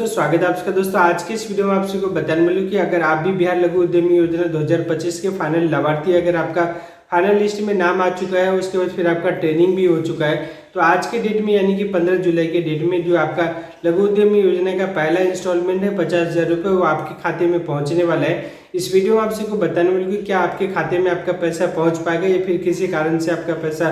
दोस्तों स्वागत है आपका। दोस्तों आज के इस वीडियो में आप सबको बताने वाला हूं कि अगर आप भी बिहार लघु उद्यमी योजना 2025 के फाइनल लाभार्थी, अगर आपका फाइनल लिस्ट में नाम आ चुका है, उसके बाद फिर आपका ट्रेनिंग भी हो चुका है, तो आज के डेट में यानी कि 15 जुलाई के डेट में जो आपका लघु उद्यमी योजना का पहला इंस्टॉलमेंट है 50,000 रुपये, वो आपके खाते में पहुंचने वाला है। इस वीडियो में आप सबको बताने वाले कि क्या आपके खाते में आपका पैसा पहुंच पाएगा या फिर किसी कारण से आपका पैसा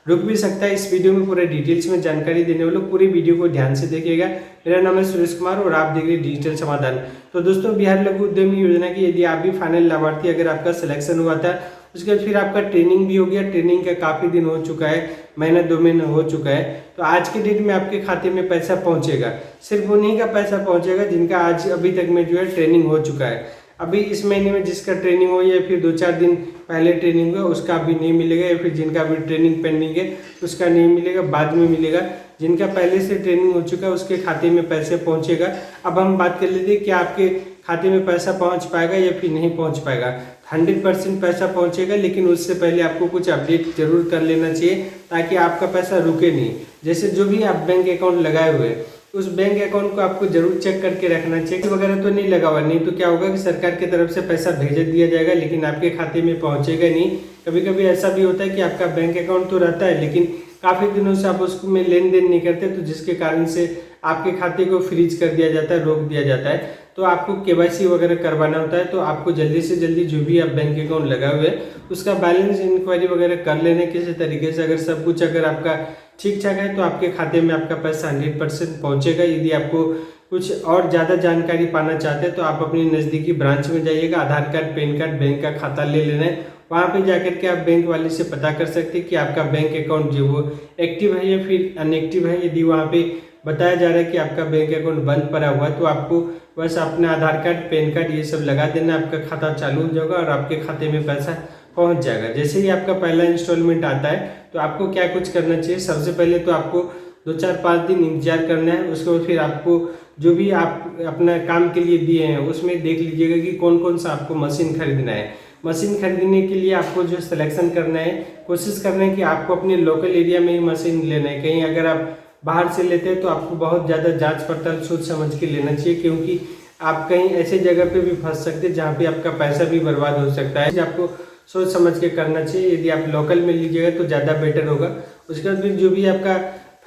रुक भी सकता है। इस वीडियो में पूरे डिटेल्स में जानकारी देने वाले, पूरी वीडियो को ध्यान से देखिएगा। मेरा नाम है सुरेश कुमार और आप देख रहे हैं डिजिटल समाधान। तो दोस्तों बिहार लघु उद्यमी योजना की यदि आप भी फाइनल लाभार्थी, अगर आपका सिलेक्शन हुआ था, उसके बाद फिर आपका ट्रेनिंग भी हो गया, ट्रेनिंग का काफ़ी दिन हो चुका है, महीना 2 महीने हो चुका है, तो आज के डेट में आपके खाते में पैसा पहुंचेगा। सिर्फ उन्हीं का पैसा पहुंचेगा जिनका आज अभी तक में जो है ट्रेनिंग हो चुका है। अभी इस महीने में जिसका ट्रेनिंग हो या फिर 2-4 दिन पहले ट्रेनिंग हुआ उसका अभी नहीं मिलेगा, या फिर जिनका अभी ट्रेनिंग पेंडिंग है उसका नहीं मिलेगा, बाद में मिलेगा। जिनका पहले से ट्रेनिंग हो चुका है उसके खाते में पैसे पहुंचेगा। अब हम बात कर लेते हैं कि आपके खाते में पैसा पहुंच पाएगा या फिर नहीं पहुंच पाएगा। 100% पैसा पहुंचेगा, लेकिन उससे पहले आपको कुछ अपडेट जरूर कर लेना चाहिए ताकि आपका पैसा रुके नहीं। जैसे जो भी आप बैंक अकाउंट लगाए हुए हैं उस बैंक अकाउंट को आपको जरूर चेक करके रखना चाहिए। वगैरह तो नहीं लगा हुआ, नहीं तो क्या होगा कि सरकार की तरफ से पैसा भेज दिया जाएगा लेकिन आपके खाते में पहुंचेगा नहीं। कभी कभी ऐसा भी होता है कि आपका बैंक अकाउंट तो रहता है लेकिन काफ़ी दिनों से आप उसको में लेन देन नहीं करते, तो जिसके कारण से आपके खाते को फ्रीज कर दिया जाता है, रोक दिया जाता है। तो आपको केवाईसी वगैरह करवाना होता है, तो आपको जल्दी से जल्दी जो भी आप बैंक अकाउंट लगाए हुए हैं उसका बैलेंस इंक्वायरी वगैरह कर लेना किसी तरीके से। अगर सब कुछ अगर आपका ठीक ठाक है तो आपके खाते में आपका पैसा 100% पहुंचेगा। यदि आपको कुछ और ज़्यादा जानकारी पाना चाहते हैं तो आप अपनी नज़दीकी ब्रांच में जाइएगा, आधार कार्ड, पैन कार्ड, बैंक का खाता ले लेना है। वहाँ पे जाकर के आप बैंक वाले से पता कर सकते हैं कि आपका बैंक अकाउंट जो वो एक्टिव है या फिर अनएक्टिव है। यदि वहाँ पे बताया जा रहा है कि आपका बैंक अकाउंट बंद पड़ा हुआ है तो आपको बस अपना आधार कार्ड, पैन कार्ड ये सब लगा देना, आपका खाता चालू हो जाएगा और आपके खाते में पैसा पहुंच जाएगा। जैसे ही आपका पहला इंस्टॉलमेंट आता है तो आपको क्या कुछ करना चाहिए। सबसे पहले तो आपको 2-4-5 दिन इंतजार करना है। उसके बाद फिर आपको जो भी आप अपना काम के लिए दिए हैं उसमें देख लीजिएगा कि कौन कौन सा आपको मशीन खरीदना है। मशीन खरीदने के लिए आपको जो सिलेक्शन करना है, कोशिश करना है कि आपको अपने लोकल एरिया में ही मशीन लेना है। कहीं अगर आप बाहर से लेते हैं तो आपको बहुत ज़्यादा जांच पड़ताल सोच समझ के लेना चाहिए, क्योंकि आप कहीं ऐसे जगह पे भी फंस सकते हैं जहाँ पे आपका पैसा भी बर्बाद हो सकता है। आपको सोच समझ के करना चाहिए। यदि आप लोकल में लीजिएगा तो ज़्यादा बेटर होगा। उसके बाद फिर जो भी आपका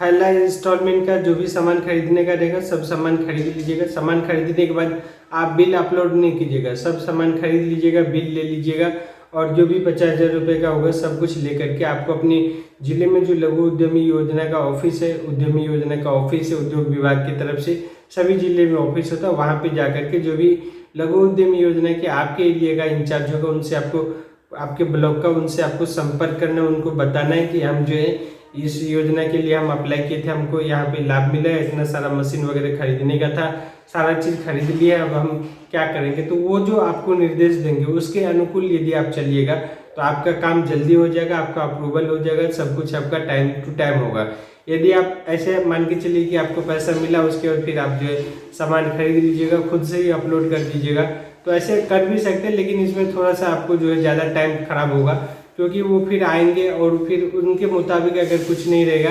पहला इंस्टॉलमेंट का जो भी सामान खरीदने का रहेगा सब सामान खरीद लीजिएगा। सामान खरीदने के बाद आप बिल अपलोड नहीं कीजिएगा, सब सामान खरीद लीजिएगा, बिल ले लीजिएगा और जो भी 50,000 रुपये का होगा सब कुछ लेकर के आपको अपने जिले में जो लघु उद्यमी योजना का ऑफिस है, उद्यमी योजना का ऑफिस है, उद्योग विभाग की तरफ से सभी जिले में ऑफिस होता है, वहाँ पे जाकर के जो भी लघु उद्यमी योजना के आपके एरिया का इंचार्ज होगा उनसे आपको, आपके ब्लॉक का, उनसे आपको संपर्क करना है। उनको बताना है कि हम जो है इस योजना के लिए हम अप्लाई किए थे, हमको यहाँ पे लाभ मिला है, इतना सारा मशीन वगैरह खरीदने का था, सारा चीज़ खरीद लिया, अब हम क्या करेंगे। तो वो जो आपको निर्देश देंगे उसके अनुकूल यदि आप चलिएगा तो आपका काम जल्दी हो जाएगा, आपका अप्रूवल हो जाएगा, सब कुछ आपका टाइम टू टाइम होगा। यदि आप ऐसे मान के चलिए कि आपको पैसा मिला, उसके बाद फिर आप जो है सामान खरीद लीजिएगा, खुद से ही अपलोड कर दीजिएगा, तो ऐसे कर भी सकते हैं। लेकिन इसमें थोड़ा सा आपको जो है ज़्यादा टाइम खराब होगा, क्योंकि वो फिर आएंगे और फिर उनके मुताबिक अगर कुछ नहीं रहेगा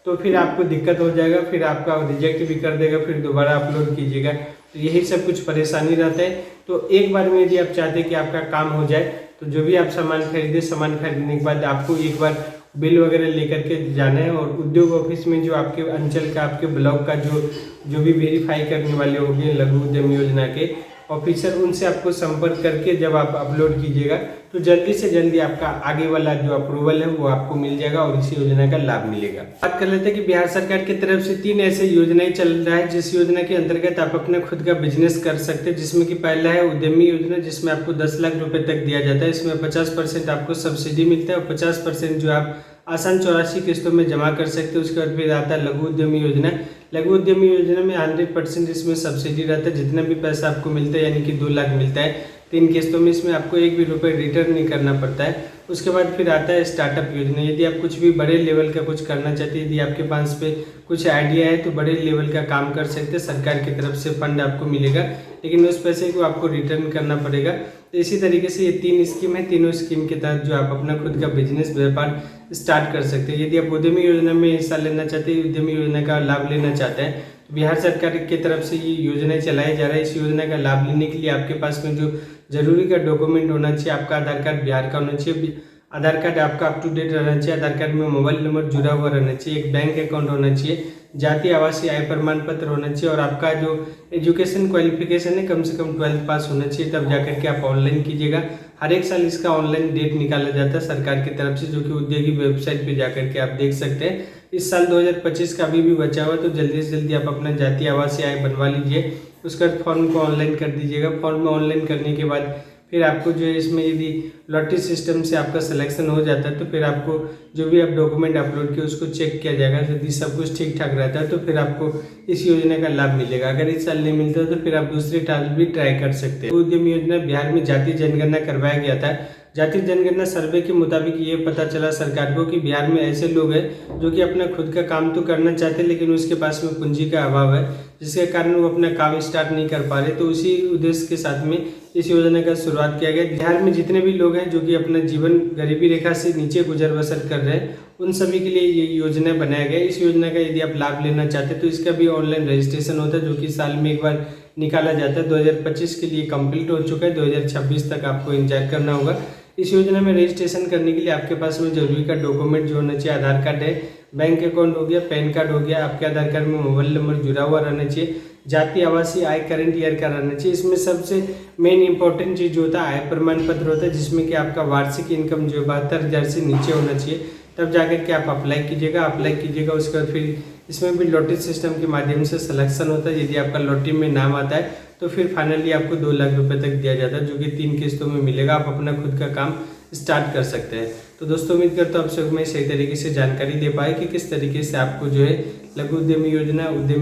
तो फिर आपको दिक्कत हो जाएगा, फिर आपका रिजेक्ट भी कर देगा, फिर दोबारा अपलोड कीजिएगा, तो यही सब कुछ परेशानी रहता है। तो एक बार में यदि आप चाहते हैं कि आपका काम हो जाए तो जो भी आप सामान खरीदे, सामान खरीदने के बाद आपको एक बार बिल वगैरह लेकर के जाना है और उद्योग ऑफिस में जो आपके अंचल का, आपके ब्लॉक का जो भी वेरीफाई करने वाले होंगे लघु उद्यम योजना के ऑफिसर, उनसे आपको संपर्क करके जब आप अपलोड कीजिएगा तो जल्दी से जल्दी आपका आगे वाला जो अप्रूवल है वो आपको मिल जाएगा और इसी योजना का लाभ मिलेगा। बात कर लेते हैं कि बिहार सरकार की तरफ से 3 ऐसे योजनाएं चल रहा है जिस योजना के अंतर्गत आप अपने खुद का बिजनेस कर सकते हैं, जिसमें कि पहला है उद्यमी योजना, जिसमें आपको 10 लाख रुपए तक दिया जाता है। इसमें 50% आपको सब्सिडी मिलता है और 50% जो आप आसान 84 किस्तों में जमा कर सकते हैं। उसके बाद फिर आता है लघु उद्यमी योजना। लघु उद्यमी योजना में 100% इसमें सब्सिडी रहता है, जितना भी पैसा आपको मिलता है यानी कि 2 लाख मिलता है 3 किस्तों में, इसमें आपको एक भी रुपये रिटर्न नहीं करना पड़ता है। उसके बाद फिर आता है स्टार्टअप योजना। यदि आप कुछ भी बड़े लेवल का कुछ करना चाहते हैं, यदि आपके पास पे कुछ आइडिया है तो बड़े लेवल का काम कर सकते हैं, सरकार की तरफ से फंड आपको मिलेगा, लेकिन उस पैसे को आपको रिटर्न करना पड़ेगा। तो इसी तरीके से ये 3 स्कीम है, तीनों स्कीम के तहत जो आप अपना खुद का बिजनेस व्यापार स्टार्ट कर सकते हैं। यदि आप उद्यमी योजना में हिस्सा लेना चाहते हैं, उद्यमी योजना का लाभ लेना चाहते हैं, तो बिहार सरकार की तरफ से ये योजना चलाया जा रहा है। इस योजना का लाभ लेने के लिए आपके पास में जो जरूरी का डॉक्यूमेंट होना चाहिए, आपका आधार कार्ड बिहार का होना चाहिए, आधार कार्ड आपका अप टू डेट रहना चाहिए, आधार कार्ड में मोबाइल नंबर जुड़ा हुआ रहना चाहिए, एक बैंक अकाउंट होना चाहिए, जाति आवासीय आय प्रमाण पत्र होना चाहिए और आपका जो एजुकेशन क्वालिफिकेशन है कम से कम 12th पास होना चाहिए। तब जाकर के आप ऑनलाइन कीजिएगा। हर एक साल इसका ऑनलाइन डेट निकाला जाता है सरकार की तरफ से, जो कि उद्योगी वेबसाइट पे जाकर के आप देख सकते हैं। इस साल 2025 का अभी भी बचा हुआ, तो जल्दी से जल्दी आप अपना जाति आवासीय आय बनवा लीजिए। उसका फॉर्म को ऑनलाइन कर दीजिएगा। फॉर्म में ऑनलाइन करने के बाद फिर आपको जो है इसमें यदि लॉटरी सिस्टम से आपका सिलेक्शन हो जाता है तो फिर आपको जो भी आप डॉक्यूमेंट अपलोड किए उसको चेक किया जाएगा। यदि सब कुछ ठीक ठाक रहता है तो फिर आपको इस योजना का लाभ मिलेगा। अगर इस साल नहीं मिलता तो फिर आप दूसरे साल भी ट्राई कर सकते हैं। उद्यमी योजना बिहार में जातीय जनगणना करवाया गया था। जातीय जनगणना सर्वे के मुताबिक ये पता चला सरकार को कि बिहार में ऐसे लोग हैं जो कि अपना खुद का काम तो करना चाहते हैं लेकिन उसके पास में पूंजी का अभाव है, जिसके कारण वो अपना काम स्टार्ट नहीं कर पा रहे। तो उसी उद्देश्य के साथ में इस योजना का शुरुआत किया गया। बिहार में जितने भी लोग हैं जो कि अपना जीवन गरीबी रेखा से नीचे गुजर बसर कर रहे हैं, उन सभी के लिए ये योजना बनाया गया। इस योजना का यदि आप लाभ लेना चाहते हैं तो इसका भी ऑनलाइन रजिस्ट्रेशन होता है, जो कि साल में एक बार निकाला जाता है। 2025 के लिए कंप्लीट हो चुका है, 2026 तक आपको इंतजार करना होगा। इस योजना में रजिस्ट्रेशन करने के लिए आपके पास में जरूरी का डॉक्यूमेंट जो होना चाहिए, आधार कार्ड है, बैंक अकाउंट हो गया, पैन कार्ड हो गया, आपके आधार कार्ड में मोबाइल नंबर जुड़ा हुआ रहना चाहिए, जाति आवासीय आय करंट ईयर का रहना चाहिए। इसमें सबसे मेन इंपॉर्टेंट चीज जो होता है आय प्रमाण पत्र होता है, जिसमें कि आपका वार्षिक इनकम जो 72,000 से नीचे होना चाहिए। तब जाकर के आप अप्लाई कीजिएगा। उसके बाद फिर इसमें भी लॉटरी सिस्टम के माध्यम से सिलेक्शन होता है। यदि आपका लॉटरी में नाम आता है तो फिर फाइनली आपको 2 लाख रुपए तक दिया जाता है, जो कि 3 किस्तों में मिलेगा। आप अपना खुद का काम स्टार्ट कर सकते हैं। तो दोस्तों उम्मीद करता हूँ आप सबको मैं सही तरीके से जानकारी दे पाए कि किस तरीके से आपको जो है लघु उद्यमी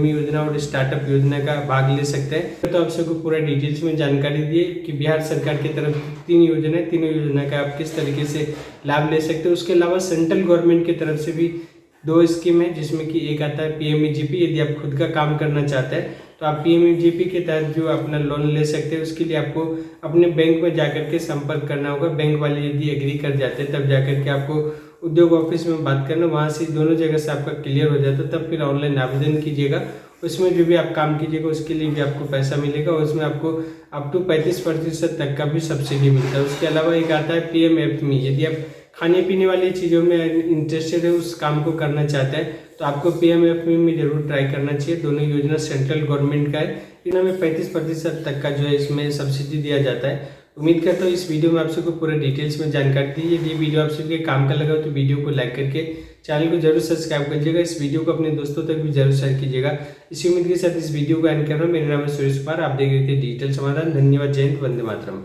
योजना और स्टार्टअप योजना का भाग ले सकते हैं। तो आप सबको पूरा डिटेल्स में जानकारी दिए कि बिहार सरकार की तरफ 3 योजना का आप किस तरीके से लाभ ले सकते हैं। उसके अलावा सेंट्रल गवर्नमेंट की तरफ से भी 2 स्कीम है, जिसमें कि एक आता है PMEGP। यदि आप खुद का काम करना चाहते हैं तो आप PMEGP के तहत जो अपना लोन ले सकते हैं। उसके लिए आपको अपने बैंक में जाकर के संपर्क करना होगा। बैंक वाले यदि एग्री कर जाते हैं तब जाकर के आपको उद्योग ऑफिस में बात करना, वहाँ से दोनों जगह से आपका क्लियर हो जाता है। तब फिर ऑनलाइन आवेदन कीजिएगा। उसमें जो भी आप काम कीजिएगा उसके लिए भी आपको पैसा मिलेगा। उसमें आपको अप टू 35% तक का भी सब्सिडी मिलता है। उसके अलावा एक आता है PMFME। यदि आप खाने पीने वाली चीज़ों में इंटरेस्टेड है, उस काम को करना चाहते हैं तो आपको PMFME में जरूर ट्राई करना चाहिए। दोनों योजना सेंट्रल गवर्नमेंट का है। इनमें 35% तक का जो है इसमें सब्सिडी दिया जाता है। उम्मीद करता हूँ इस वीडियो में आप सबको पूरे डिटेल्स में जानकारी दी। यदि वीडियो आप सबके काम का लगा तो वीडियो को लाइक करके चैनल को जरूर सब्सक्राइब कीजिएगा। इस वीडियो को अपने दोस्तों तक भी जरूर शेयर कीजिएगा। इसी उम्मीद के साथ इस वीडियो को एंड कर रहा हूँ। मेरा नाम है सुरेश कुमार, आप देख रहे थे डिजिटल समाधान। धन्यवाद। जय हिंद, वंदे मातरम।